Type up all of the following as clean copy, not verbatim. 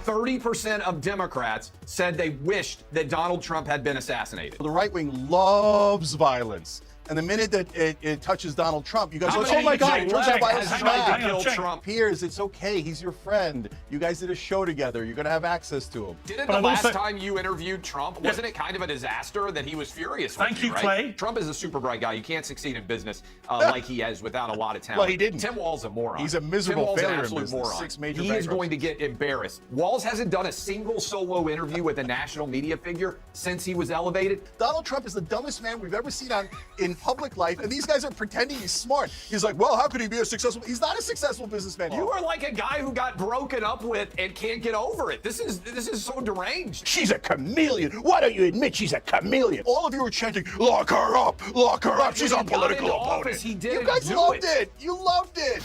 30% of Democrats said they wished that Donald Trump had been assassinated. The right wing loves violence. And the minute that it touches Donald Trump, you guys go, oh my God, it turns out violence is bad. Kill Trump. Piers, it's okay. He's your friend. You guys did a show together. You're going to have access to him. Didn't the last time you interviewed Trump, wasn't it kind of a disaster that he was furious with you, right? Clay. Trump is a super bright guy. You can't succeed in business like he has without a lot of talent. Well, he didn't. Tim Walz's a moron. He's a miserable Tim Walz's failure an absolute in business. moron. 6 major He is going to get embarrassed. Walz hasn't done a single solo interview with a national media figure since he was elevated. Donald Trump is the dumbest man we've ever seen in public life, and these guys are pretending he's smart. He's like, well, how could he be a successful? He's not a successful businessman. You are like a guy who got broken up with and can't get over it. This is so deranged. She's a chameleon. Why don't you admit she's a chameleon? All of you were chanting, lock her up, lock her up. She's a political opponent. He did. You guys loved it. You loved it.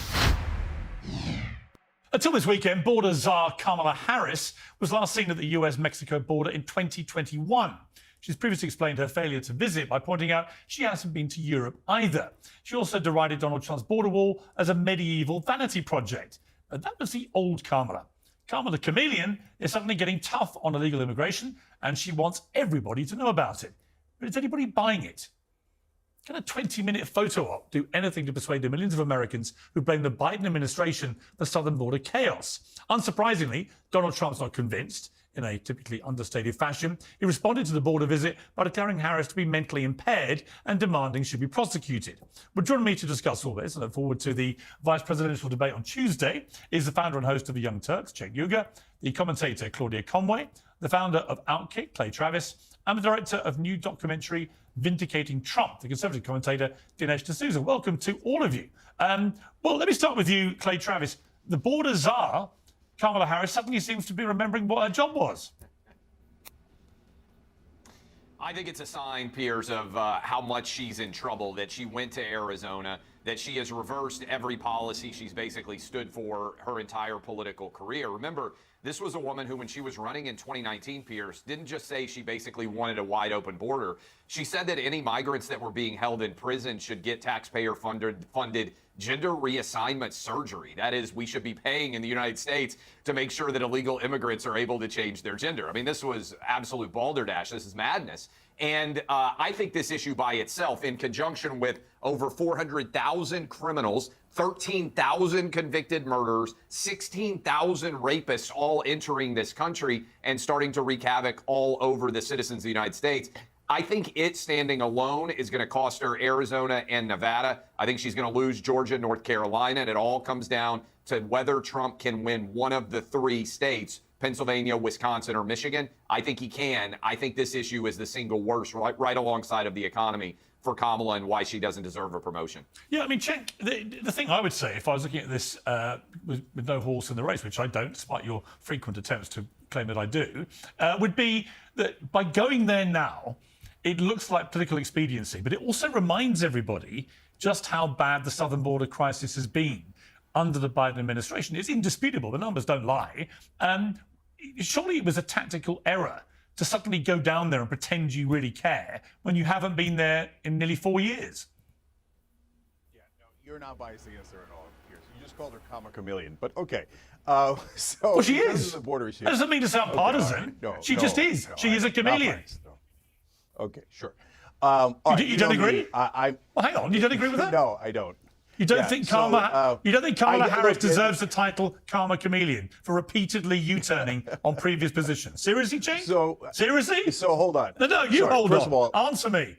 Until this weekend, border czar Kamala Harris was last seen at the US-Mexico border in 2021. She's previously explained her failure to visit by pointing out she hasn't been to Europe either. She also derided Donald Trump's border wall as a medieval vanity project. But that was the old Kamala. Kamala the chameleon is suddenly getting tough on illegal immigration, and she wants everybody to know about it. But is anybody buying it? Can a 20-minute photo op do anything to persuade the millions of Americans who blame the Biden administration for southern border chaos? Unsurprisingly, Donald Trump's not convinced. In a typically understated fashion, he responded to the border visit by declaring Harris to be mentally impaired and demanding she be prosecuted. But joining me to discuss all this, and look forward to the vice presidential debate on Tuesday, is the founder and host of The Young Turks, Cenk Uygur, the commentator Claudia Conway, the founder of Outkick, Clay Travis, and the director of new documentary Vindicating Trump, the conservative commentator Dinesh D'Souza. Welcome to all of you. Well, let me start with you, Clay Travis. The border czar, Kamala Harris, suddenly seems to be remembering what her job was. I think it's a sign, Piers, of how much she's in trouble, that she went to Arizona, that she has reversed every policy she's basically stood for her entire political career. Remember, this was a woman who, when she was running in 2019, Piers, didn't just say she basically wanted a wide open border. She said that any migrants that were being held in prison should get taxpayer-funded gender reassignment surgery. That is, we should be paying in the United States to make sure that illegal immigrants are able to change their gender. I mean, this was absolute balderdash. This is madness. And I think this issue by itself, in conjunction with over 400,000 criminals, 13,000 convicted murderers, 16,000 rapists all entering this country and starting to wreak havoc all over the citizens of the United States, I think it standing alone is going to cost her Arizona and Nevada. I think she's going to lose Georgia, North Carolina, and it all comes down to whether Trump can win one of the 3 states, Pennsylvania, Wisconsin, or Michigan. I think he can. I think this issue is the single worst, right alongside of the economy, for Kamala and why she doesn't deserve a promotion. Yeah, I mean, Cenk, the thing I would say, if I was looking at this with no horse in the race, which I don't, despite your frequent attempts to claim that I do, would be that by going there now, it looks like political expediency, but it also reminds everybody just how bad the southern border crisis has been under the Biden administration. It's indisputable. The numbers don't lie. Surely it was a tactical error to suddenly go down there and pretend you really care when you haven't been there in nearly 4 years. Yeah, no, you're not biased against her at all, Piers. You just called her Kama Chameleon, but okay. Well, she is. The border issue. That doesn't mean to sound partisan. She just is. She is a chameleon. Okay, sure. You don't agree? Well, hang on. You don't agree with that? No, I don't. You don't think Kamala Harris deserves the title Karma Chameleon for repeatedly U-turning on previous positions? Seriously, Cenk? Seriously? So hold on. No, you hold on. First of all, answer me.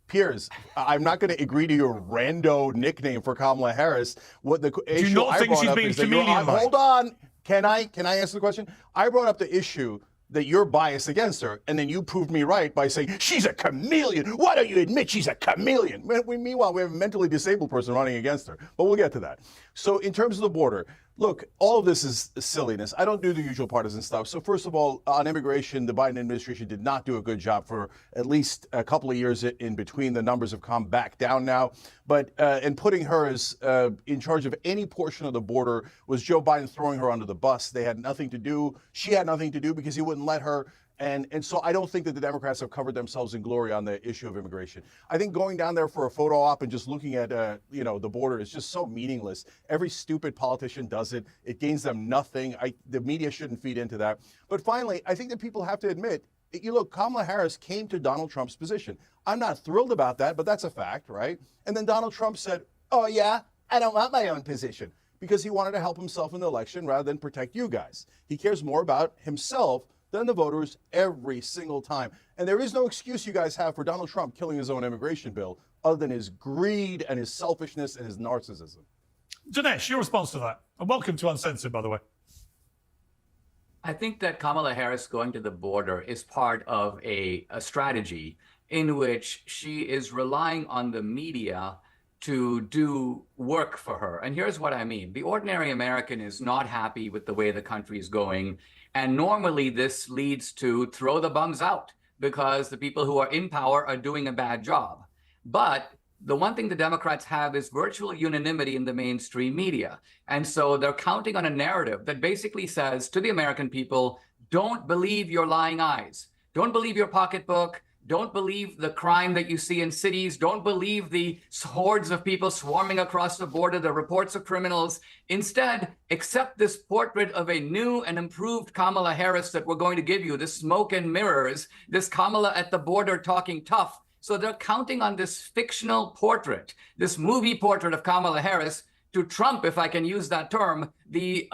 Piers, I'm not going to agree to your rando nickname for Kamala Harris. What the issue Do you not think she's being chameleon-like? Hold on. Can I answer the question? I brought up the issue that you're biased against her, and then you proved me right by saying, she's a chameleon. Why don't you admit she's a chameleon? Meanwhile, we have a mentally disabled person running against her, but we'll get to that. So in terms of the border, look, all of this is silliness. I don't do the usual partisan stuff. So first of all, on immigration, the Biden administration did not do a good job for at least a couple of years in between. The numbers have come back down now. But in putting her as in charge of any portion of the border was Joe Biden throwing her under the bus. They had nothing to do. She had nothing to do because he wouldn't let her And so I don't think that the Democrats have covered themselves in glory on the issue of immigration. I think going down there for a photo op and just looking at the border is just so meaningless. Every stupid politician does it. It gains them nothing. The media shouldn't feed into that. But finally, I think that people have to admit, Kamala Harris came to Donald Trump's position. I'm not thrilled about that, but that's a fact, right? And then Donald Trump said, oh yeah, I don't want my own position, because he wanted to help himself in the election rather than protect you guys. He cares more about himself than the voters every single time. And there is no excuse you guys have for Donald Trump killing his own immigration bill other than his greed and his selfishness and his narcissism. Dinesh, your response to that. And welcome to Uncensored, by the way. I think that Kamala Harris going to the border is part of a strategy in which she is relying on the media to do work for her. And here's what I mean. The ordinary American is not happy with the way the country is going. And normally this leads to throw the bums out because the people who are in power are doing a bad job. But the one thing the Democrats have is virtual unanimity in the mainstream media. And so they're counting on a narrative that basically says to the American people, don't believe your lying eyes. Don't believe your pocketbook. Don't believe the crime that you see in cities. Don't believe the hordes of people swarming across the border, the reports of criminals. Instead, accept this portrait of a new and improved Kamala Harris that we're going to give you, this smoke and mirrors, this Kamala at the border talking tough. So they're counting on this fictional portrait, this movie portrait of Kamala Harris to trump, if I can use that term, the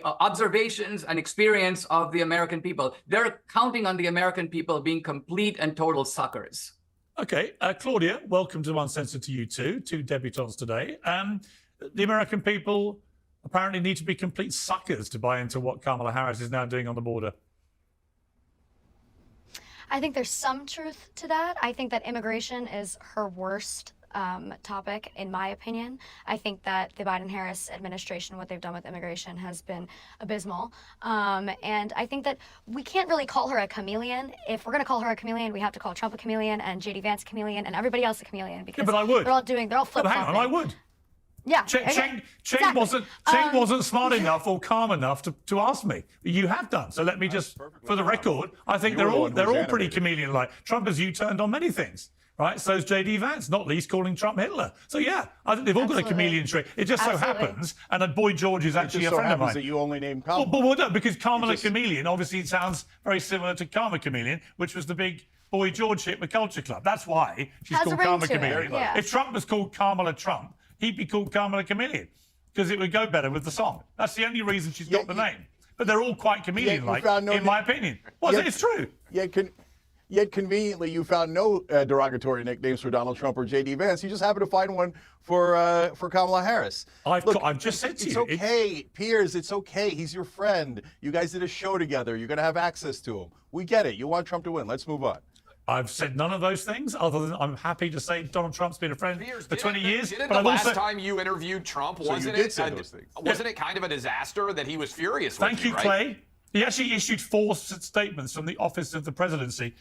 observations and experience of the American people. They're counting on the American people being complete and total suckers. Okay, Claudia, welcome to Uncensored to you too, two debutantes today. The American people apparently need to be complete suckers to buy into what Kamala Harris is now doing on the border. I think there's some truth to that. I think that immigration is her worst topic, in my opinion. I think that the Biden-Harris administration, what they've done with immigration has been abysmal. And I think that we can't really call her a chameleon. If we're going to call her a chameleon, we have to call Trump a chameleon and J.D. Vance a chameleon and everybody else a chameleon, because but I would. they're all flip-flopping. Hang on, I would. Yeah. Cheng Exactly. wasn't smart enough or calm enough to ask me. You have done. So let me just, for the record, I think they're all pretty chameleon-like. Trump has U-turned on many things. Right, so is J.D. Vance, not least calling Trump Hitler. So yeah, I think they've all got a chameleon trait. It just so happens, and that Boy George is actually a friend of mine. That you only name Kamala. Well, no, because Kamala Chameleon obviously sounds very similar to Karma Chameleon, which was the big Boy George hit with Culture Club. That's why she's called Karma Chameleon. Yeah. If Trump was called Kamala Trump, he'd be called Kamala Chameleon because it would go better with the song. That's the only reason she's got the name. But they're all quite chameleon-like, in my opinion. Well, it's true. Yet conveniently, you found no derogatory nicknames for Donald Trump or J.D. Vance. You just happened to find one for Kamala Harris. I've just said to you. It's okay, Piers, it's okay. He's your friend. You guys did a show together. You're going to have access to him. We get it. You want Trump to win. Let's move on. I've said none of those things, other than I'm happy to say Donald Trump's been a friend for 20 years. But the last time you interviewed Trump, wasn't it kind of a disaster that he was furious with you, Thank you, Clay. He actually issued 4 statements from the office of the presidency,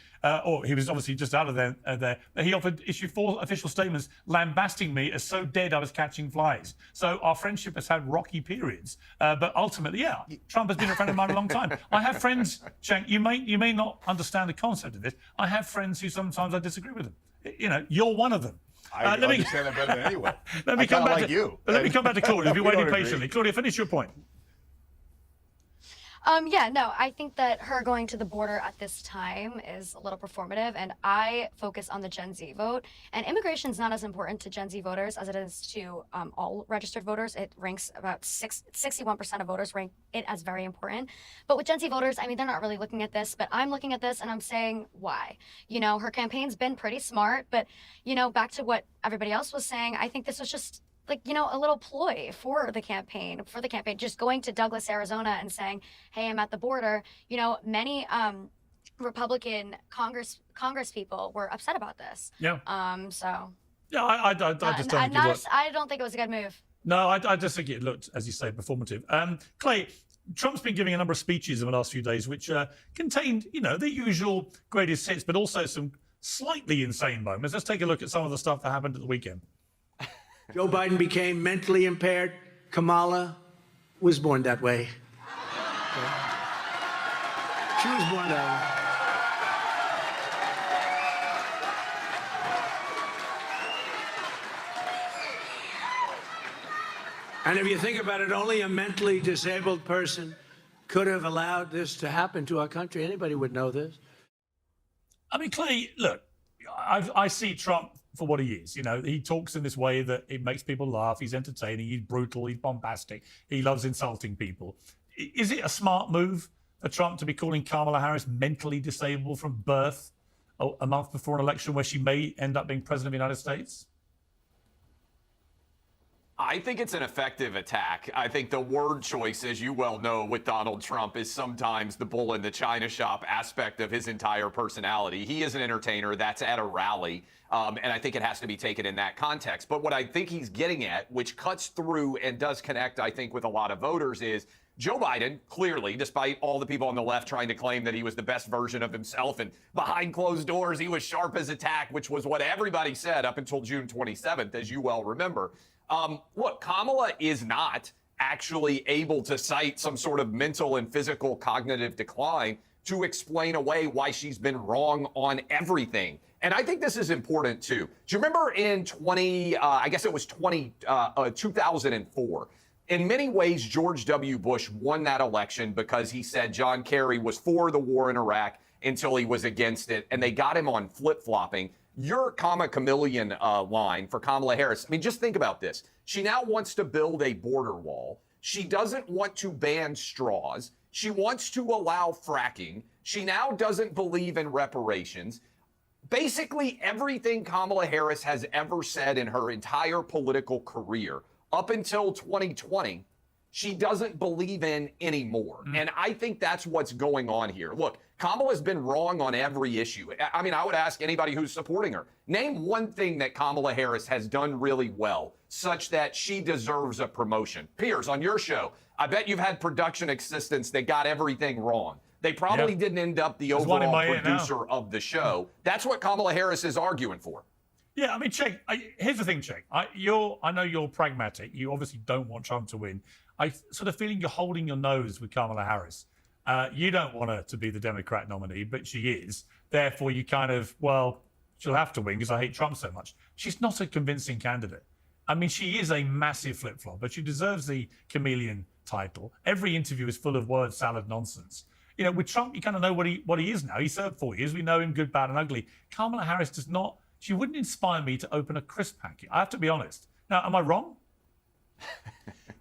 or he was obviously just out of there. He issued 4 official statements lambasting me as so dead I was catching flies. So our friendship has had rocky periods, but ultimately, yeah, Trump has been a friend of mine a long time. I have friends, Cenk, you may not understand the concept of this. I have friends who sometimes I disagree with them. You know, you're one of them. I understand that better than anyone. Let me come back to Claudia. If you're waiting agree. patiently, Claudia, finish your point. I think that her going to the border at this time is a little performative, and I focus on the Gen Z vote. And immigration is not as important to Gen Z voters as it is to all registered voters. It ranks about 61% of voters rank it as very important. But with Gen Z voters, I mean, they're not really looking at this, but I'm looking at this and I'm saying, why? You know, her campaign's been pretty smart, but, you know, back to what everybody else was saying, I think this was just a little ploy for the campaign, just going to Douglas, Arizona and saying, hey, I'm at the border. You know, many Republican Congress people were upset about this. Yeah. Yeah, I don't think it was a good move. No, I just think it looked, as you say, performative. Clay, Trump's been giving a number of speeches in the last few days, which contained, you know, the usual greatest hits, but also some slightly insane moments. Let's take a look at some of the stuff that happened at the weekend. Joe Biden became mentally impaired. Kamala was born that way. Okay. She was born that way. And if you think about it, only a mentally disabled person could have allowed this to happen to our country. Anybody would know this. I mean, Clay, look, I see Trump for what he is. You know, he talks in this way that it makes people laugh. He's entertaining. He's brutal. He's bombastic. He loves insulting people. Is it a smart move for Trump to be calling Kamala Harris mentally disabled from birth a month before an election where she may end up being president of the United States? I think it's an effective attack. I think the word choice, as you well know, with Donald Trump is sometimes the bull in the china shop aspect of his entire personality. He is an entertainer. That's at a rally. And I think it has to be taken in that context. But what I think he's getting at, which cuts through and does connect, I think, with a lot of voters, is Joe Biden, clearly, despite all the people on the left trying to claim that he was the best version of himself and behind closed doors, he was sharp as a tack, which was what everybody said up until June 27th, as you well remember. Look, Kamala is not actually able to cite some sort of mental and physical cognitive decline to explain away why she's been wrong on everything. And I think this is important, too. Do you remember in 2004? In many ways, George W. Bush won that election because he said John Kerry was for the war in Iraq until he was against it, and they got him on flip-flopping. Your comma chameleon line for Kamala Harris, I mean, just think about this. She now wants to build a border wall. She doesn't want to ban straws. She wants to allow fracking. She now doesn't believe in reparations. Basically, everything Kamala Harris has ever said in her entire political career up until 2020, she doesn't believe in anymore. And I think that's what's going on here. Look, Kamala's been wrong on every issue. I mean, I would ask anybody who's supporting her, name one thing that Kamala Harris has done really well, such that she deserves a promotion. Piers, on your show, I bet you've had production assistants that got everything wrong. They probably didn't end up the overall producer of the show. That's what Kamala Harris is arguing for. Yeah, I mean, Che, here's the thing, Che. I know you're pragmatic. You obviously don't want Trump to win. I sort of feeling you're holding your nose with Kamala Harris. You don't want her to be the Democrat nominee, but she is. Therefore, you kind of, well, she'll have to win because I hate Trump so much. She's not a convincing candidate. I mean, she is a massive flip-flop, but she deserves the chameleon title. Every interview is full of word salad nonsense. You know, with Trump, you kind of know what he is now. He served 4 years. We know him good, bad, and ugly. Kamala Harris does not. She wouldn't inspire me to open a crisp packet. I have to be honest. Now, am I wrong?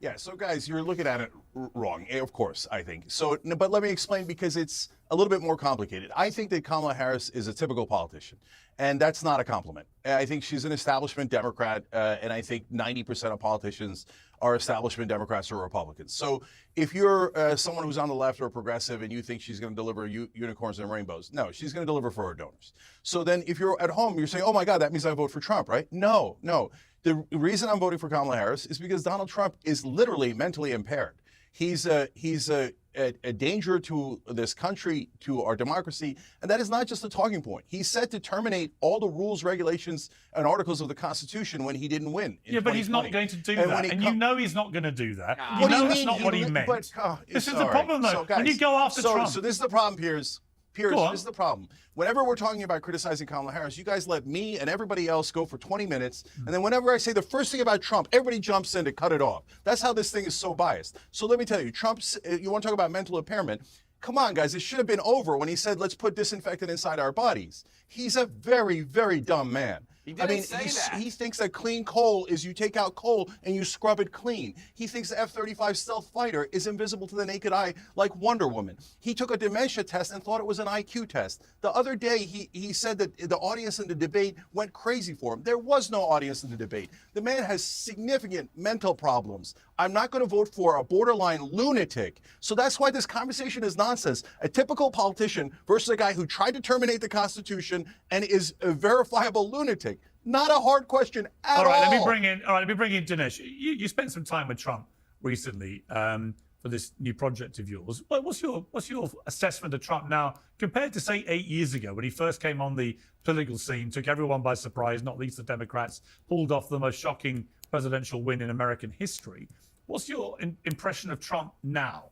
Yeah, so guys, you're looking at it wrong, of course, I think. So, but let me explain because it's a little bit more complicated. I think that Kamala Harris is a typical politician, and that's not a compliment. I think she's an establishment Democrat, and I think 90% of politicians are establishment Democrats or Republicans. So if you're someone who's on the left or progressive and you think she's going to deliver unicorns and rainbows, no, she's going to deliver for her donors. So then if you're at home, you're saying, oh my God, that means I vote for Trump, right? No. The reason I'm voting for Kamala Harris is because Donald Trump is literally mentally impaired. He's a danger to this country, to our democracy, and that is not just a talking point. He's set to terminate all the rules, regulations, and articles of the Constitution when he didn't win. Yeah, but he's not going to do that, and you know he's not going to do that. What do you mean? That's not what he meant. But, this is the problem, though. So, guys, when you go after Trump. So this is the problem, Piers. This is the problem. Whenever we're talking about criticizing Kamala Harris, you guys let me and everybody else go for 20 minutes. And then whenever I say the first thing about Trump, everybody jumps in to cut it off. That's how this thing is so biased. So let me tell you, you want to talk about mental impairment? Come on, guys, it should have been over when he said, let's put disinfectant inside our bodies. He's a very, very dumb man. He didn't say that. He thinks that clean coal is you take out coal and you scrub it clean. He thinks the F-35 stealth fighter is invisible to the naked eye like Wonder Woman. He took a dementia test and thought it was an IQ test. The other day, he said that the audience in the debate went crazy for him. There was no audience in the debate. The man has significant mental problems. I'm not going to vote for a borderline lunatic. So that's why this conversation is nonsense. A typical politician versus a guy who tried to terminate the Constitution and is a verifiable lunatic. Not a hard question at all. All right, let me bring in Dinesh. You spent some time with Trump recently for this new project of yours. What's your assessment of Trump now compared to, say, 8 years ago when he first came on the political scene, took everyone by surprise, not least the Democrats, pulled off the most shocking presidential win in American history? What's your impression of Trump now?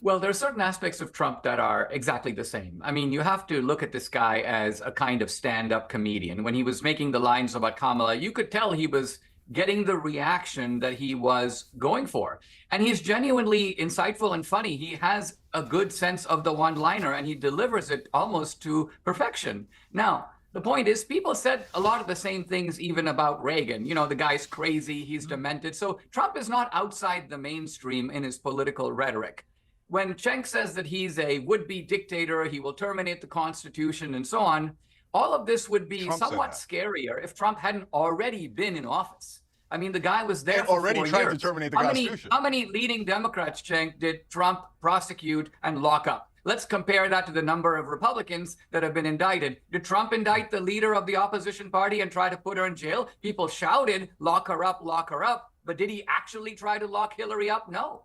Well, there are certain aspects of Trump that are exactly the same. I mean, you have to look at this guy as a kind of stand-up comedian. When he was making the lines about Kamala, you could tell he was getting the reaction that he was going for. And he's genuinely insightful and funny. He has a good sense of the one-liner, and he delivers it almost to perfection. Now, the point is, people said a lot of the same things even about Reagan. You know, the guy's crazy, he's demented. So Trump is not outside the mainstream in his political rhetoric. When Cenk says that he's a would-be dictator, he will terminate the Constitution and so on, all of this would be somewhat scarier if Trump hadn't already been in office. I mean, the guy was there for already 4 tried years. to terminate the Constitution. How many leading Democrats, Cenk, did Trump prosecute and lock up? Let's compare that to the number of Republicans that have been indicted. Did Trump indict the leader of the opposition party and try to put her in jail? People shouted, lock her up, lock her up. But did he actually try to lock Hillary up? No.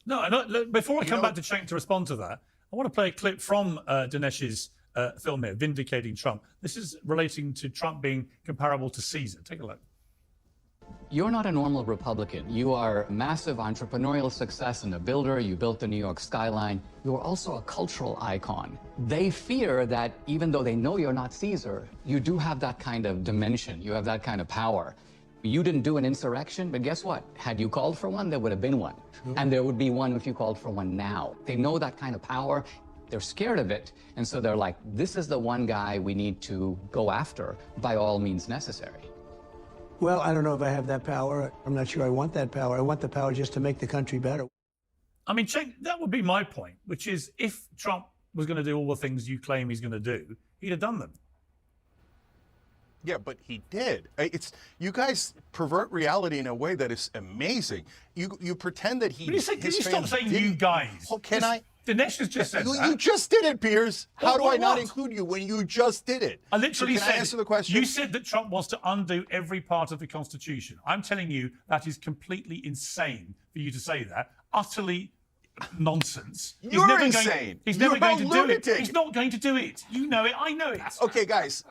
No, look, before I come back to Cenk to respond to that, I want to play a clip from Dinesh's film here, Vindicating Trump. This is relating to Trump being comparable to Caesar. Take a look. You're not a normal Republican. You are massive entrepreneurial success and a builder. You built the New York skyline. You're also a cultural icon. They fear that even though they know you're not Caesar, you do have that kind of dimension. You have that kind of power. You didn't do an insurrection, but guess what? Had you called for one, there would have been one. And there would be one if you called for one now. They know that kind of power. They're scared of it. And so they're like, this is the one guy we need to go after by all means necessary. Well, I don't know if I have that power. I'm not sure I want that power. I want the power just to make the country better. I mean, Cenk, that would be my point, which is if Trump was going to do all the things you claim he's going to do, he'd have done them. Yeah, but he did. It's you guys pervert reality in a way that is amazing. You pretend that he. Can you stop saying you guys? Oh, can I? Dinesh has just said that. You just did it, Piers. How do I not what? include you when you just did it? I literally Can said, I answer the question? You said that Trump wants to undo every part of the Constitution. I'm telling you that is completely insane for you to say that. Utterly nonsense. You're insane. He's never You're going a to do it. lunatic. He's not going to do it. You know it. I know it. Okay, guys,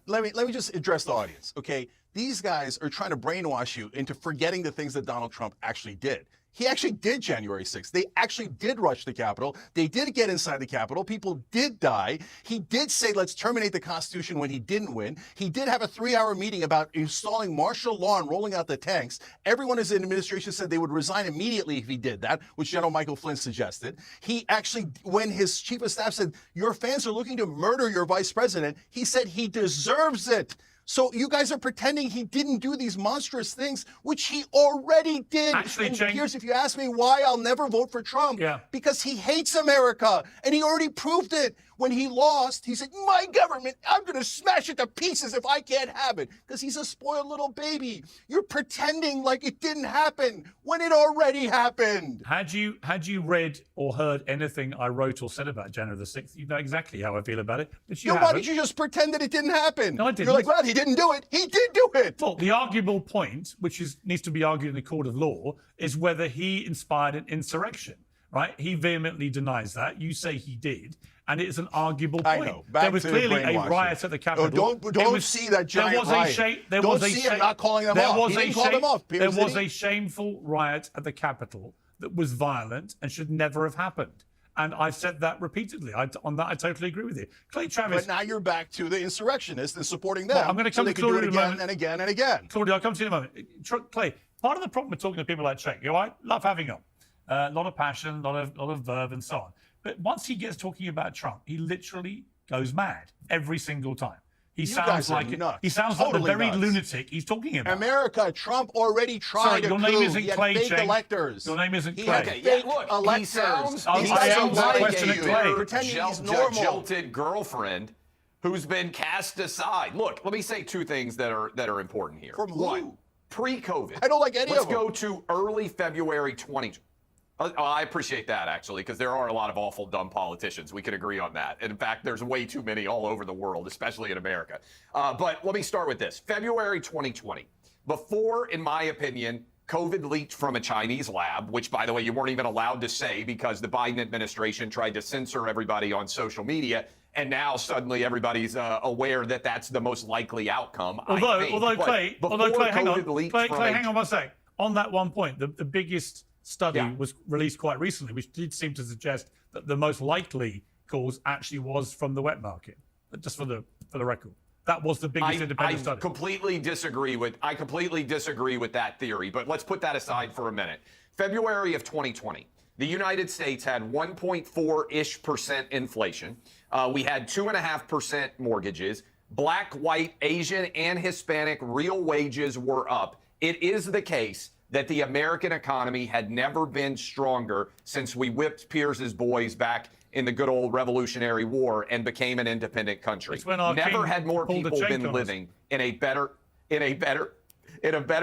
let me just address the audience. Okay, these guys are trying to brainwash you into forgetting the things that Donald Trump actually did. He actually did January 6th. They actually did rush the Capitol. They did get inside the Capitol. People did die. He did say, let's terminate the Constitution when he didn't win. He did have a 3-hour meeting about installing martial law and rolling out the tanks. Everyone in his administration said they would resign immediately if he did that, which General Michael Flynn suggested. He actually, when his chief of staff said, your fans are looking to murder your vice president, he said he deserves it. So you guys are pretending he didn't do these monstrous things, which he already did. Actually, and Cenk, Piers, if you ask me why I'll never vote for Trump, because he hates America, and he already proved it. When he lost, he said, my government, I'm going to smash it to pieces if I can't have it, because he's a spoiled little baby. You're pretending like it didn't happen when it already happened. Had you read or heard anything I wrote or said about January the 6th, you know exactly how I feel about it. But you Why did you just pretend that it didn't happen? No, I didn't. You're like, well, he didn't do it. He did do it. Well, the arguable point, which needs to be argued in the court of law, is whether he inspired an insurrection, right? He vehemently denies that. You say he did. And it's an arguable point. I know. Back there was to clearly a brainwashing. riot at the Capitol. Don't see that giant riot. Don't see him not calling them off. He didn't call them off, Piers, there was did he? a shameful riot at the Capitol that was violent and should never have happened. And I've said that repeatedly. On that, I totally agree with you. Clay Travis. But now you're back to the insurrectionists and supporting them. Well, I'm going to come so to Claudia in a again moment. and again and again. Claudia, I'll come to you in a moment. Clay, part of the problem with talking to people like Cenk, I love having him. A lot of passion, a lot of verve and so on. But once he gets talking about Trump, he literally goes mad every single time. He sounds like nuts. He sounds Totally like the very nuts. lunatic he's talking about. America, Trump already tried Sorry, a your coup. name isn't He had Clay, fake Cenk. electors. Your name isn't He Clay. had fake Look, electors. he sounds I These asked guys the are question lying to to you, Clay. pretending he's normal. Jilted girlfriend who's been cast aside. Look, let me say two things that are important here. From who? One, pre-COVID. I don't like any Let's of them. go to early February 20. I appreciate that, actually, because there are a lot of awful, dumb politicians. We can agree on that. And in fact, there's way too many all over the world, especially in America. But let me start with this. February 2020, before, in my opinion, COVID leaked from a Chinese lab, which, by the way, you weren't even allowed to say because the Biden administration tried to censor everybody on social media. And now suddenly everybody's aware that that's the most likely outcome. Although Clay, hang on. Clay, hang on one sec. On that one point, the biggest study was released quite recently, which did seem to suggest that the most likely cause actually was from the wet market. Just for the record. that was the biggest independent study. I completely disagree with that theory, but let's put that aside for a minute. February of 2020, the United States had 1.4-ish% inflation. We had 2.5% mortgages. Black, white, Asian, and Hispanic real wages were up. It is the case that the American economy had never been stronger since we whipped Piers's boys back in the good old Revolutionary War and became an independent country. It's when our Never king had more pulled the people chain been on us. living in a better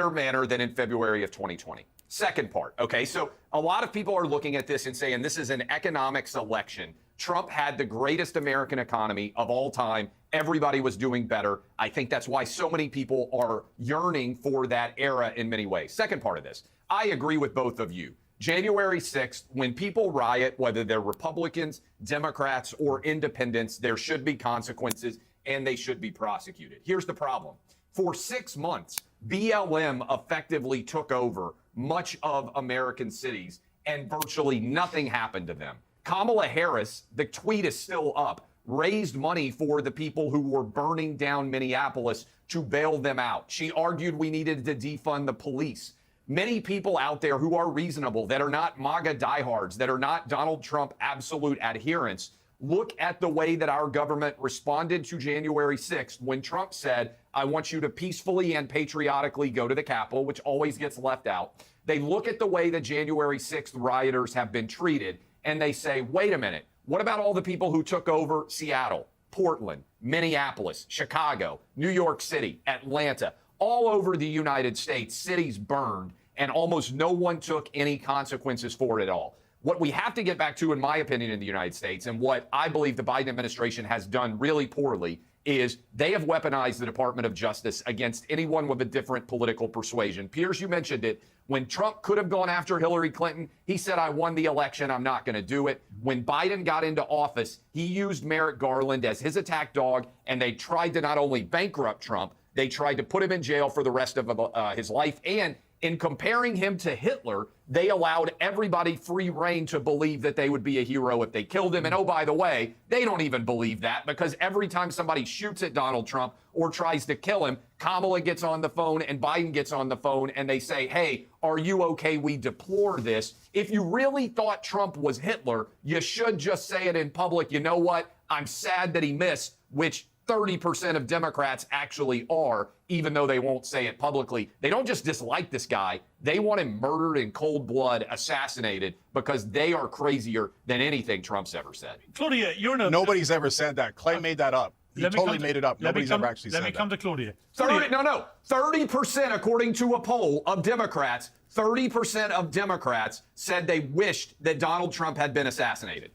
manner than in February of 2020. Second part, okay, so a lot of people are looking at this and saying this is an economics election. Trump had the greatest American economy of all time. Everybody was doing better. I think that's why so many people are yearning for that era in many ways. Second part of this, I agree with both of you. January 6th, when people riot, whether they're Republicans, Democrats, or independents, there should be consequences and they should be prosecuted. Here's the problem. For 6 months, BLM effectively took over much of American cities and virtually nothing happened to them. Kamala Harris, the tweet is still up, raised money for the people who were burning down Minneapolis to bail them out. She argued we needed to defund the police. Many people out there who are reasonable, that are not MAGA diehards, that are not Donald Trump absolute adherents, look at the way that our government responded to January 6th when Trump said, I want you to peacefully and patriotically go to the Capitol, which always gets left out. They look at the way that January 6th rioters have been treated, and they say, wait a minute, what about all the people who took over Seattle, Portland, Minneapolis, Chicago, New York City, Atlanta, all over the United States, cities burned, and almost no one took any consequences for it at all. What we have to get back to, in my opinion, in the United States, and what I believe the Biden administration has done really poorly, is they have weaponized the Department of Justice against anyone with a different political persuasion. Piers, you mentioned it. When Trump could have gone after Hillary Clinton, he said, I won the election, I'm not going to do it. When Biden got into office, he used Merrick Garland as his attack dog, and they tried to not only bankrupt Trump, they tried to put him in jail for the rest of his life. And in comparing him to Hitler, they allowed everybody free rein to believe that they would be a hero if they killed him. And oh, by the way, they don't even believe that, because every time somebody shoots at Donald Trump or tries to kill him, Kamala gets on the phone and Biden gets on the phone and they say, hey, are you okay? We deplore this. If you really thought Trump was Hitler, you should just say it in public. You know what? I'm sad that he missed, which 30% of Democrats actually are, even though they won't say it publicly. They don't just dislike this guy. They want him murdered in cold blood, assassinated, because they are crazier than anything Trump's ever said. Claudia, you're in a... Nobody's ever said that. Clay made that up. He totally made it up. Nobody's ever actually said that. Let me come to Claudia. 30%, according to a poll of Democrats, 30% of Democrats said they wished that Donald Trump had been assassinated.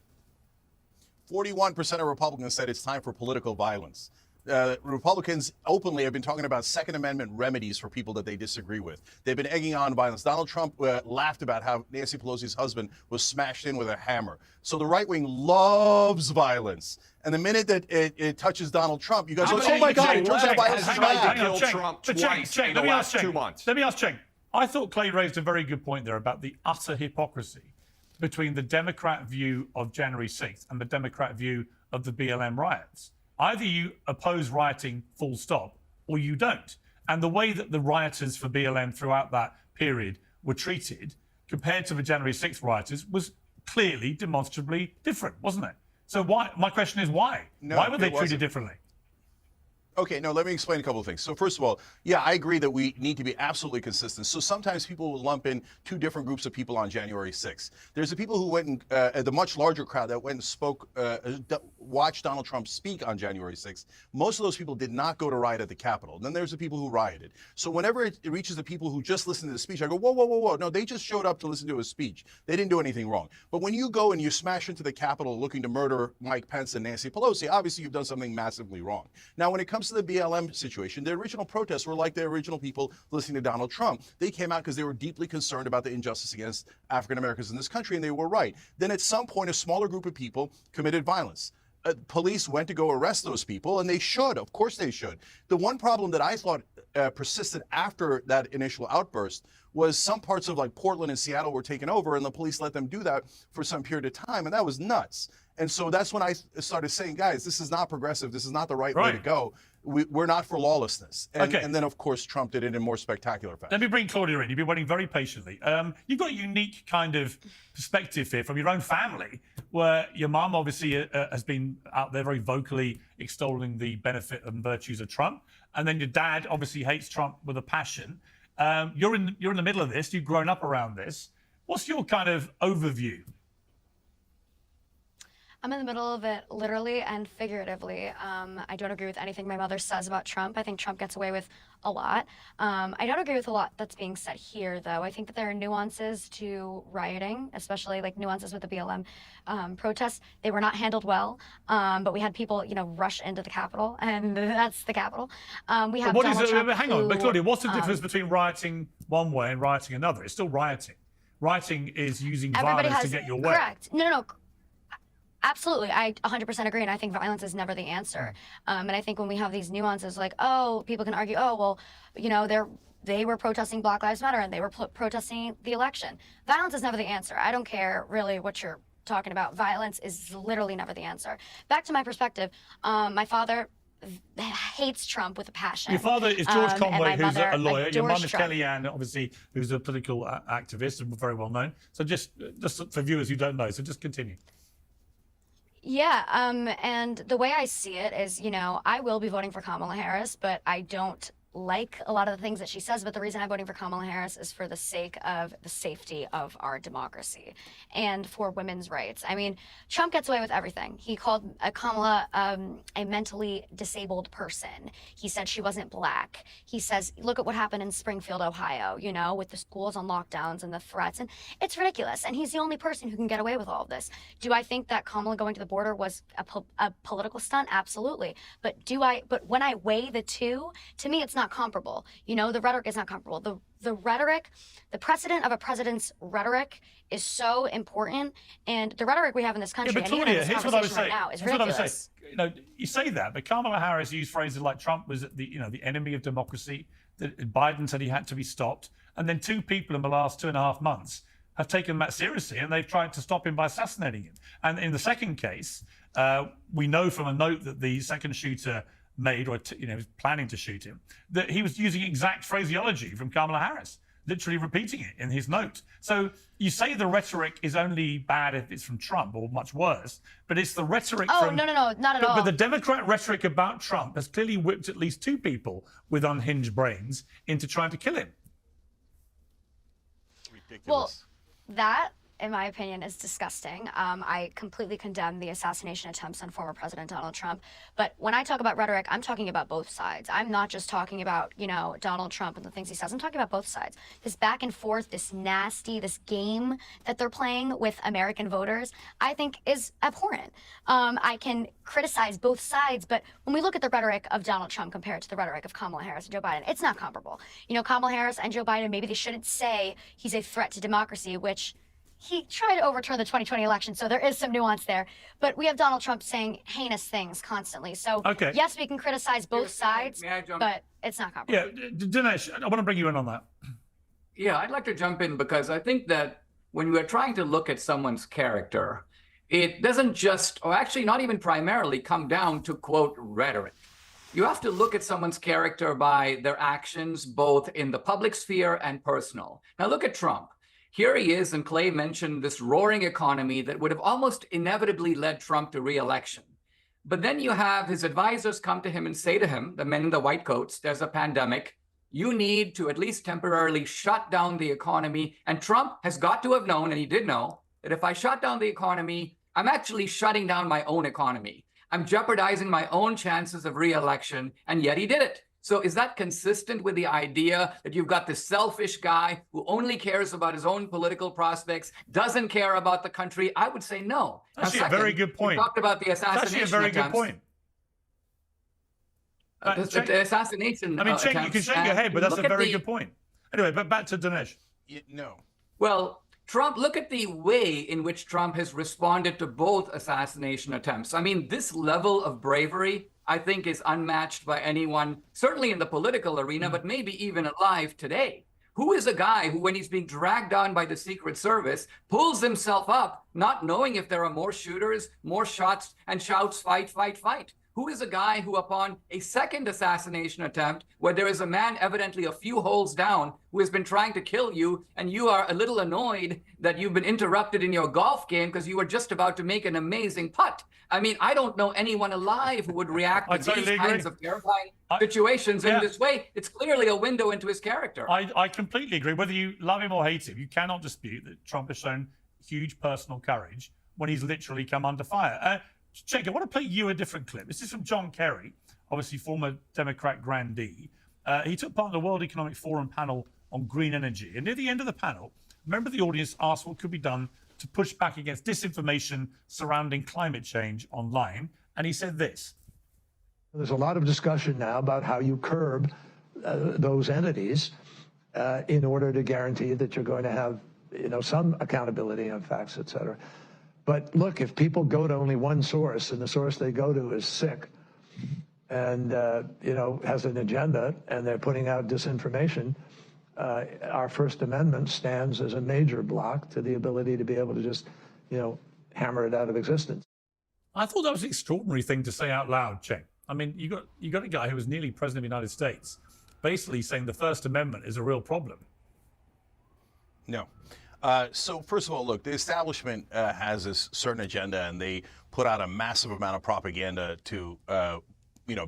41% of Republicans said it's time for political violence. Republicans openly have been talking about Second Amendment remedies for people that they disagree with. They've been egging on violence. Donald Trump laughed about how Nancy Pelosi's husband was smashed in with a hammer. So the right wing loves violence. And the minute that it touches Donald Trump, you guys go, oh my God, it turns out violence is bad. Kill Trump twice in the last 2 months. Let me ask Cheng. I thought Clay raised a very good point there about the utter hypocrisy between the Democrat view of January 6th and the Democrat view of the BLM riots. Either you oppose rioting full stop, or you don't. And the way that the rioters for BLM throughout that period were treated compared to the January 6th rioters was clearly demonstrably different, wasn't it? So why? My question is why? No, why were they it wasn't. treated differently? Okay, no, let me explain a couple of things. So first of all, yeah, I agree that we need to be absolutely consistent. So sometimes people will lump in two different groups of people on January 6th. There's the people who went and, the much larger crowd that went and spoke, watched Donald Trump speak on January 6th. Most of those people did not go to riot at the Capitol. Then there's the people who rioted. So whenever it reaches the people who just listened to the speech, I go, whoa, whoa, whoa, whoa. No, they just showed up to listen to his speech. They didn't do anything wrong. But when you go and you smash into the Capitol looking to murder Mike Pence and Nancy Pelosi, obviously you've done something massively wrong. Now, when it comes to the BLM situation, the original protests were like the original people listening to Donald Trump. They came out because they were deeply concerned about the injustice against African Americans in this country, and they were right. Then at some point, a smaller group of people committed violence. Police went to go arrest those people, and they should. Of course they should. The one problem that I thought persisted after that initial outburst was some parts of like Portland and Seattle were taken over, and the police let them do that for some period of time, and that was nuts. And so that's when I started saying, guys, this is not progressive. This is not the right way to go. we're not for lawlessness. And, Okay. and then, of course, Trump did it in more spectacular fashion. Let me bring Claudia in. You've been waiting very patiently. You've got a unique kind of perspective here from your own family, where your mum obviously has been out there very vocally extolling the benefit and virtues of Trump, and then your dad obviously hates Trump with a passion. You're in the middle of this. You've grown up around this. What's your kind of overview? I'm in the middle of it literally and figuratively. I don't agree with anything my mother says about Trump. I think Trump gets away with a lot. I don't agree with a lot that's being said here, though. I think that there are nuances to rioting, especially like nuances with the BLM protests. They were not handled well, but we had people, rush into the Capitol, and that's the Capitol. We have What Donald is it? Trump Hang on, but who, Claudia, what's the difference between rioting one way and rioting another? It's still rioting. Rioting is using everybody violence has, to get your way. correct. No. Absolutely. I 100% agree. And I think violence is never the answer. And I think when we have these nuances, like, oh, people can argue, oh, well, they were protesting Black Lives Matter and they were protesting the election. Violence is never the answer. I don't care really what you're talking about. Violence is literally never the answer. Back to my perspective, my father hates Trump with a passion. Your father is George Conway, who's a lawyer. Your mum is Trump. Kellyanne, obviously, who's a political activist and very well known. So just for viewers who don't know, so just continue. Yeah, and the way I see it is, I will be voting for Kamala Harris, but I don't like a lot of the things that she says. But the reason I'm voting for Kamala Harris is for the sake of the safety of our democracy and for women's rights. I mean, Trump gets away with everything. He called Kamala a mentally disabled person. He said she wasn't Black. He says, look at what happened in Springfield, Ohio, with the schools on lockdowns and the threats. And it's ridiculous. And he's the only person who can get away with all of this. Do I think that Kamala going to the border was a political stunt? Absolutely. But when I weigh the two, to me, it's not comparable. The rhetoric is not comparable. The rhetoric, the precedent of a president's rhetoric is so important, and the rhetoric we have in this country, Yeah, but and even in Claudia, this here's what I would conversation say. right now, is Here's what I would ridiculous. say. You say that, but Kamala Harris used phrases like Trump was the enemy of democracy, that Biden said he had to be stopped, and then two people in the last 2.5 months have taken that seriously, and they've tried to stop him by assassinating him. And in the second case, we know from a note that the second shooter made, or was planning to shoot him, that he was using exact phraseology from Kamala Harris, literally repeating it in his note. So you say the rhetoric is only bad if it's from Trump, or much worse, but it's the rhetoric from... No, not at all. But the Democrat rhetoric about Trump has clearly whipped at least two people with unhinged brains into trying to kill him. Ridiculous. Well, that, in my opinion, is disgusting. I completely condemn the assassination attempts on former President Donald Trump. But when I talk about rhetoric, I'm talking about both sides. I'm not just talking about, Donald Trump and the things he says. I'm talking about both sides. This back and forth, this game that they're playing with American voters, I think is abhorrent. I can criticize both sides, but when we look at the rhetoric of Donald Trump compared to the rhetoric of Kamala Harris and Joe Biden, it's not comparable. Kamala Harris and Joe Biden, maybe they shouldn't say he's a threat to democracy, which he tried to overturn the 2020 election, so there is some nuance there. But we have Donald Trump saying heinous things constantly. So, Okay. yes, we can criticize both sides, May I jump but it's not comparable. Yeah, Dinesh, I want to bring you in on that. Yeah, I'd like to jump in because I think that when we're trying to look at someone's character, it doesn't just, or actually not even primarily, come down to, quote, rhetoric. You have to look at someone's character by their actions, both in the public sphere and personal. Now look at Trump. Here he is, and Clay mentioned this roaring economy that would have almost inevitably led Trump to re-election. But then you have his advisors come to him and say to him, the men in the white coats, there's a pandemic. You need to at least temporarily shut down the economy. And Trump has got to have known, and he did know, that if I shut down the economy, I'm actually shutting down my own economy. I'm jeopardizing my own chances of re-election, and yet he did it. So is that consistent with the idea that you've got this selfish guy who only cares about his own political prospects, doesn't care about the country? I would say no. Actually, a very good point. You talked about the assassination That's actually a very good attempts. point. The assassination I mean, you can attempts, shake your and head, but that's a look at very the- good point. Anyway, but back to Dinesh. No. Well, Trump, look at the way in which Trump has responded to both assassination attempts. I mean, this level of bravery, I think, is unmatched by anyone, certainly in the political arena, but maybe even alive today. Who is a guy who, when he's being dragged down by the Secret Service, pulls himself up, not knowing if there are more shooters, more shots, and shouts, fight, fight, fight? Who is a guy who, upon a second assassination attempt, where there is a man evidently a few holes down who has been trying to kill you, and you are a little annoyed that you've been interrupted in your golf game because you were just about to make an amazing putt? I mean, I don't know anyone alive who would react to these kinds of terrifying situations in this way. It's clearly a window into his character. I completely agree. Whether you love him or hate him, you cannot dispute that Trump has shown huge personal courage when he's literally come under fire. Jake, I want to play you a different clip. This is from John Kerry, obviously former Democrat grandee. He took part in the World Economic Forum panel on green energy. And near the end of the panel, a member of the audience asked what could be done to push back against disinformation surrounding climate change online. And he said this. There's a lot of discussion now about how you curb those entities in order to guarantee that you're going to have, some accountability on facts, et cetera. But look, if people go to only one source and the source they go to is sick and, has an agenda and they're putting out disinformation, our First Amendment stands as a major block to the ability to be able to just, hammer it out of existence. I thought that was an extraordinary thing to say out loud, Cenk. I mean, you got a guy who was nearly president of the United States basically saying the First Amendment is a real problem. No. So first of all, look, the establishment has this certain agenda, and they put out a massive amount of propaganda to,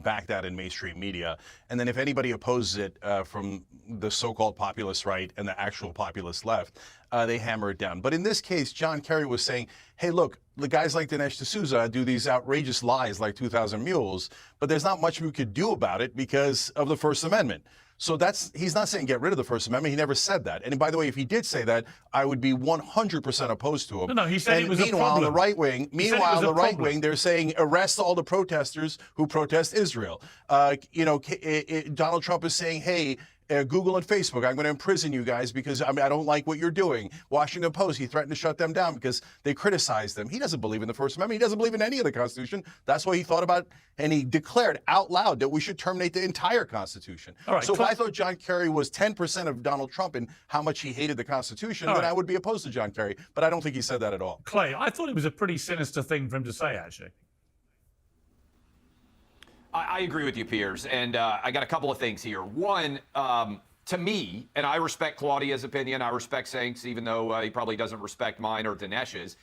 back that in mainstream media. And then if anybody opposes it from the so-called populist right and the actual populist left, they hammer it down. But in this case, John Kerry was saying, hey, look, the guys like Dinesh D'Souza do these outrageous lies like 2,000 Mules, but there's not much we could do about it because of the First Amendment. So he's not saying get rid of the First Amendment. He never said that. And by the way, if he did say that, I would be 100% opposed to him. No, he said it was a problem. Meanwhile, the right wing, they're saying arrest all the protesters who protest Israel. Donald Trump is saying, hey, Google and Facebook, I'm going to imprison you guys because I don't like what you're doing. Washington Post, he threatened to shut them down because they criticized them. He doesn't believe in the First Amendment. He doesn't believe in any of the Constitution. That's what he thought about, and he declared out loud that we should terminate the entire Constitution. All right, so if I thought John Kerry was 10% of Donald Trump and how much he hated the Constitution, then I would be opposed to John Kerry. But I don't think he said that at all. Clay, I thought it was a pretty sinister thing for him to say, actually. I agree with you, Piers, and I got a couple of things here. One, to me, and I respect Claudia's opinion, I respect Cenk's, even though he probably doesn't respect mine or Dinesh's,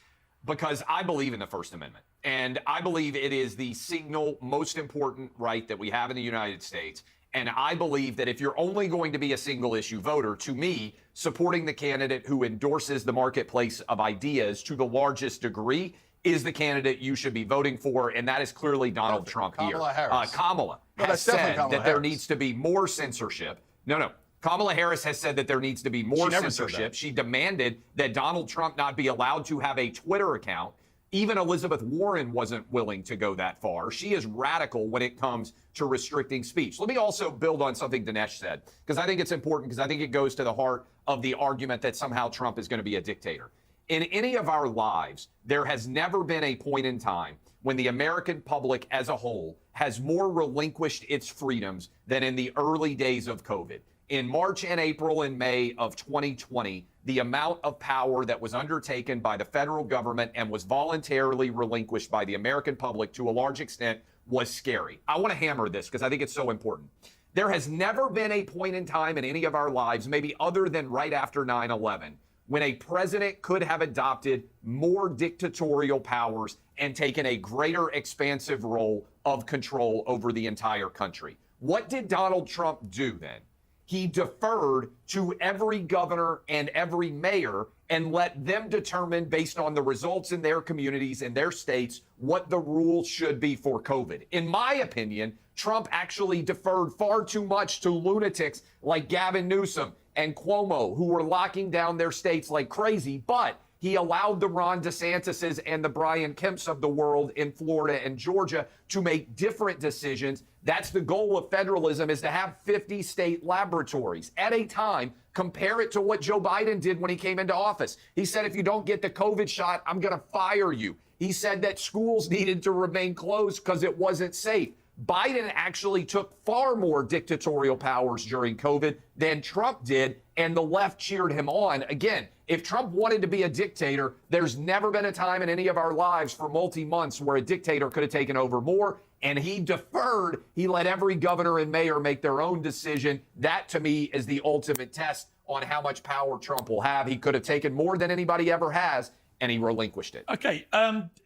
because I believe in the First Amendment. And I believe it is the single most important right that we have in the United States. And I believe that if you're only going to be a single issue voter, to me, supporting the candidate who endorses the marketplace of ideas to the largest degree is the candidate you should be voting for, and that is clearly Donald Trump here. Kamala has said that there needs to be more censorship. No. Kamala Harris has said that there needs to be more censorship. She demanded that Donald Trump not be allowed to have a Twitter account. Even Elizabeth Warren wasn't willing to go that far. She is radical when it comes to restricting speech. Let me also build on something Dinesh said, because I think it's important, because I think it goes to the heart of the argument that somehow Trump is going to be a dictator. In any of our lives, there has never been a point in time when the American public as a whole has more relinquished its freedoms than in the early days of COVID. In March and April and May of 2020, the amount of power that was undertaken by the federal government and was voluntarily relinquished by the American public to a large extent was scary. I want to hammer this because I think it's so important. There has never been a point in time in any of our lives, maybe other than right after 9/11, when a president could have adopted more dictatorial powers and taken a greater expansive role of control over the entire country. What did Donald Trump do then? He deferred to every governor and every mayor and let them determine, based on the results in their communities and their states, what the rules should be for COVID. In my opinion, Trump actually deferred far too much to lunatics like Gavin Newsom and Cuomo, who were locking down their states like crazy, but he allowed the Ron DeSantis's and the Brian Kemps of the world in Florida and Georgia to make different decisions. That's the goal of federalism, is to have 50 state laboratories at a time. Compare it to what Joe Biden did when he came into office. He said, if you don't get the COVID shot, I'm going to fire you. He said that schools needed to remain closed because it wasn't safe. Biden actually took far more dictatorial powers during COVID than Trump did, and the left cheered him on. Again, If Trump wanted to be a dictator, there's never been a time in any of our lives for multi-months where a dictator could have taken over more. And he deferred. He let every governor and mayor make their own decision. That, to me, is the ultimate test on how much power Trump will have. He could have taken more than anybody ever has, and he relinquished it. Okay,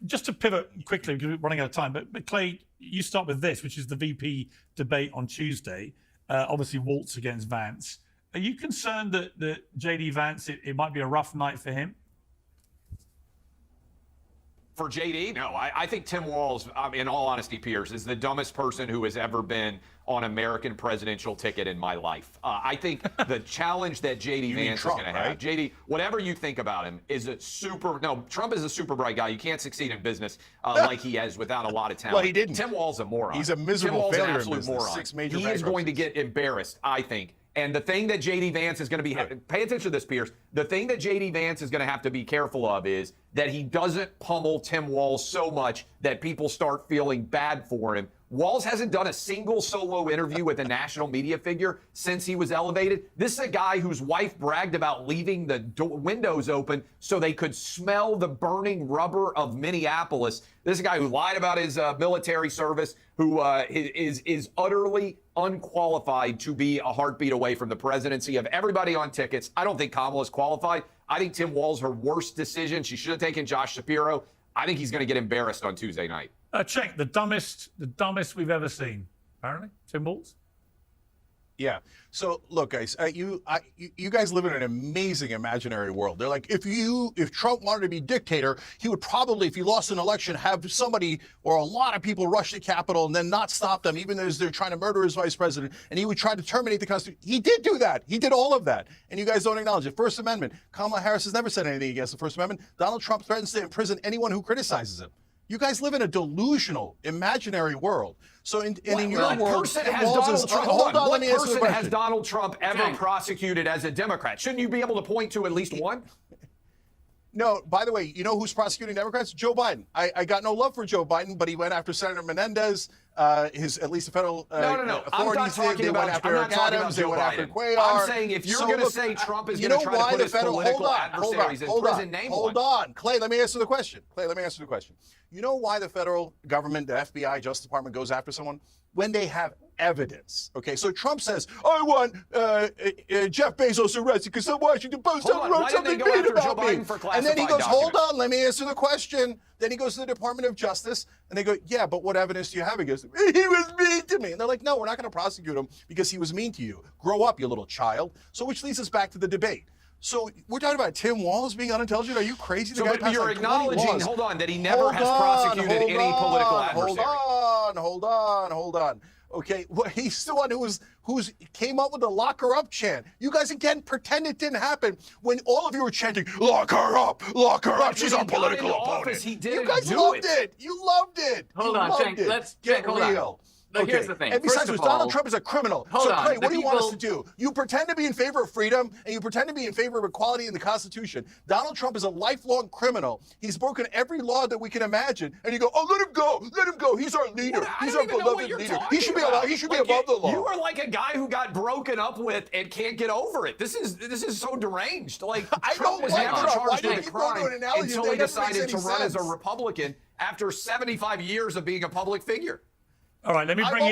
just to pivot quickly, because we're running out of time, but Clay, you start with this, which is the VP debate on Tuesday. Obviously, Waltz against Vance. Are you concerned that J.D. Vance, it might be a rough night for him? For JD, no. I think Tim Walz, in all honesty, Piers, is the dumbest person who has ever been on American presidential ticket in my life. I think the challenge that JD Vance Trump, is going to have, right? JD, whatever you think about him, is a Trump is a super bright guy. You can't succeed in business like he has without a lot of talent. Well, he didn't. Tim Walz a moron. He's a miserable Tim Walz failure in an absolute business. moron. 6 major He is going to bankruptcies. get embarrassed, I think. And the thing that J.D. Vance is going to be, pay attention to this, Piers. The thing that J.D. Vance is going to have to be careful of is that he doesn't pummel Tim Walz so much that people start feeling bad for him. Walz hasn't done a single solo interview with a national media figure since he was elevated. This is a guy whose wife bragged about leaving the windows open so they could smell the burning rubber of Minneapolis. This is a guy who lied about his military service, who is utterly unqualified to be a heartbeat away from the presidency. Of everybody on tickets, I don't think Kamala's qualified. I think Tim Walz, her worst decision. She should have taken Josh Shapiro. I think he's going to get embarrassed on Tuesday night. Check the dumbest we've ever seen. Apparently, Tim Walz. Yeah. So look, guys, you guys live in an amazing imaginary world. They're like, if Trump wanted to be dictator, he would probably, if he lost an election, have somebody or a lot of people rush the Capitol and then not stop them, even as they're trying to murder his vice president. And he would try to terminate the Constitution. He did do that. He did all of that. And you guys don't acknowledge it. First Amendment. Kamala Harris has never said anything against the First Amendment. Donald Trump threatens to imprison anyone who criticizes him. You guys live in a delusional, imaginary world. So in your What world, person Tim has Walz Donald is- Trump? hold on, What let me answer the person has question. Donald Trump ever Okay. prosecuted as a Democrat? Shouldn't you be able to point to at least one? No, by the way, you know who's prosecuting Democrats? Joe Biden. I got no love for Joe Biden, but he went after Senator Menendez. At least the federal No. I'm authorities not did. talking They about. went after I'm not Eric talking about Adams. They Joe went after Biden. Cuellar. I'm saying if you're So going to look, say Trump is you going to know try why to put the his federal political hold adversaries in prison, name hold one. on, Clay. Let me answer the question. Clay, let me answer the question. You know why the federal government, the FBI, Justice Department goes after someone? When they have evidence. Okay, so Trump says, I want Jeff Bezos arrested because some Washington Post Hold on, wrote why didn't they something go mean after about Joe me. Biden for And then he classified goes, hold documents? on, let me answer the question. Then he goes to the Department of Justice and they go, yeah, but what evidence do you have against him? He was mean to me. And they're like, no, we're not going to prosecute him because he was mean to you. Grow up, you little child. So which leads us back to the debate. So we're talking about Tim Walz being unintelligent. Are you crazy? The So guy but passed you're like 20 acknowledging, laws. hold on, that he never has prosecuted any political adversary. Hold on. Okay, well, he's the one who's came up with the lock her up chant. You guys again pretend it didn't happen when all of you were chanting, lock her up, she's when a he got political into opponent. office, he You didn't guys do loved it. it. You loved it. Hold You on, loved Cenk, it. let's- Get Cenk, hold on. real. But here's the thing. And besides, First of Donald all- Trump is a criminal. Hold So, on, Clay, what the do you want us to people- do? You pretend to be in favor of freedom, and you pretend to be in favor of equality in the Constitution. Donald Trump is a lifelong criminal. He's broken every law that we can imagine. And you go, oh, let him go. He's our leader. What? I He's don't our even know what beloved you're leader. talking He should be about. allowed. He should be Like, above the law. You are like a guy who got broken up with and can't get over it. This is so deranged. Like I Trump don't was like never Trump. Why charged do you with a keep going to crime an analogy until that he never makes decided to any run as a sense? Republican after 75 years of being a public figure. All right, let me bring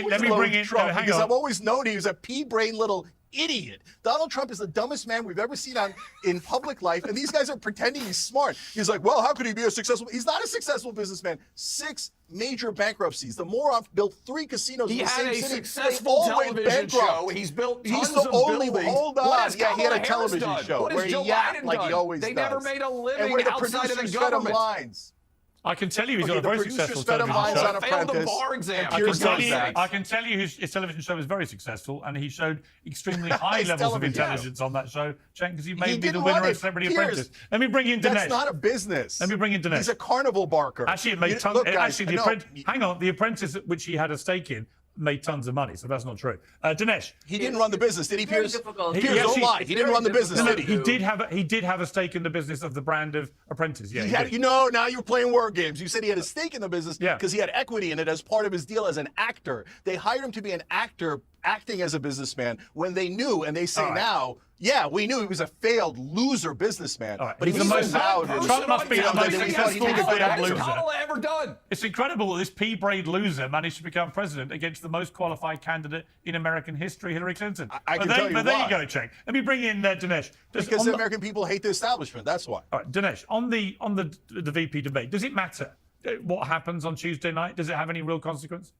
in. Trump Hang because on. I've always known he was a pea-brain little idiot. Donald Trump is the dumbest man we've ever seen in public life, and these guys are pretending he's smart. He's like, well, how could he be a successful? He's not a successful businessman. 6 major bankruptcies. The moron built 3 casinos He in the had same a city. successful They all went television bankrupt. show. He's built tons He's the of only buildings. hold What on. has Yeah, he had a Kamala Harris television done? show What where has he Joe yapped Biden like he done? always They does. never made a And living where the outside of the producers fed him government. lines. I can tell you he's Okay, got a the very producers successful fed him television lines show. on Failed the Apprentice. bar exam. And I can Piers tell knows you, that. I can tell you his television show was very successful, and he showed extremely high His levels of television intelligence on that show, because he made me the didn't winner run of it. Celebrity Piers, Apprentice. Let me bring in Dinesh. That's not a business. Let me bring in Dinesh. He's a carnival barker. Actually, it made tons. Look, guys, Actually, the no, hang on, the Apprentice, which he had a stake in, made tons of money, so that's not true. Dinesh. he didn't run the business, did he, Very Piers? difficult. Piers, Yes, don't he- lie. He didn't run the business, No, did he he? did have a stake in the business of the brand of Apprentice. Yeah, He he had, did. you know, now you're playing word games. You said he had a stake in the business Yeah. because he had equity in it as part of his deal as an actor. They hired him to be an actor acting as a businessman when they knew, and they say All right. now, Yeah, we knew he was a failed loser businessman. All right, But he's he the was most- so loud. Trump must be the most that he successful thought he did debate it. loser. Kamala ever done? It's incredible that this pea-brained loser managed to become president against the most qualified candidate in American history, Hillary Clinton. I can but tell you but there why. you go, Cheng. Let me bring in Dinesh. Just Because on the the- American people hate the establishment. That's why. All right, Dinesh, on the VP debate, does it matter what happens on Tuesday night? Does it have any real consequence?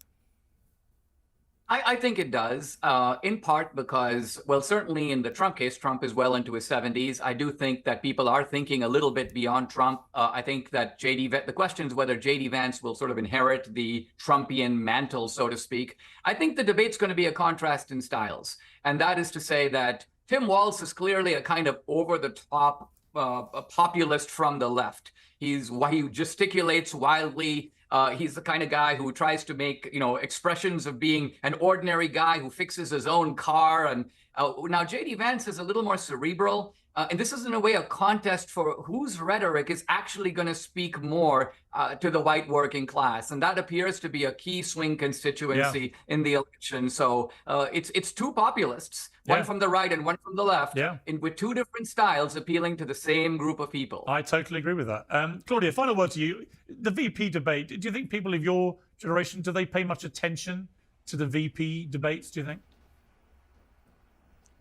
I think it does, in part because, well, certainly in the Trump case, Trump is well into his 70s. I do think that people are thinking a little bit beyond Trump. I think that the question is whether J.D. Vance will sort of inherit the Trumpian mantle, so to speak. I think the debate's going to be a contrast in styles. And that is to say that Tim Walz is clearly a kind of over-the-top a populist from the left. He gesticulates wildly. He's the kind of guy who tries to make, expressions of being an ordinary guy who fixes his own car. And now J.D. Vance is a little more cerebral. And this is in a way a contest for whose rhetoric is actually going to speak more to the white working class. And that appears to be a key swing constituency in the election. So it's two populists, one from the right and one from the left, with two different styles appealing to the same group of people. I totally agree with that. Claudia, final word to you. The VP debate, do you think people of your generation, do they pay much attention to the VP debates, do you think?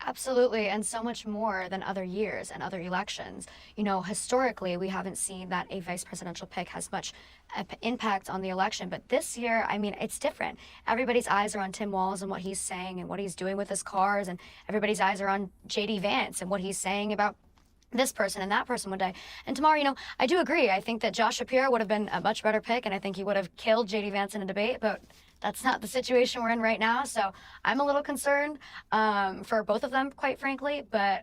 Absolutely, and so much more than other years and other elections. Historically, we haven't seen that a vice presidential pick has much impact on the election. But this year, I mean, it's different. Everybody's eyes are on Tim Walz and what he's saying and what he's doing with his cars, and everybody's eyes are on J.D. Vance and what he's saying about this person and that person one day. And tomorrow, I do agree. I think that Josh Shapiro would have been a much better pick, and I think he would have killed J.D. Vance in a debate, but that's not the situation we're in right now. So I'm a little concerned for both of them, quite frankly, but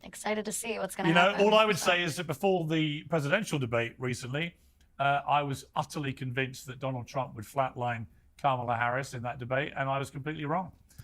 excited to see what's going to happen. All I would say is that before the presidential debate recently, I was utterly convinced that Donald Trump would flatline Kamala Harris in that debate, and I was completely wrong.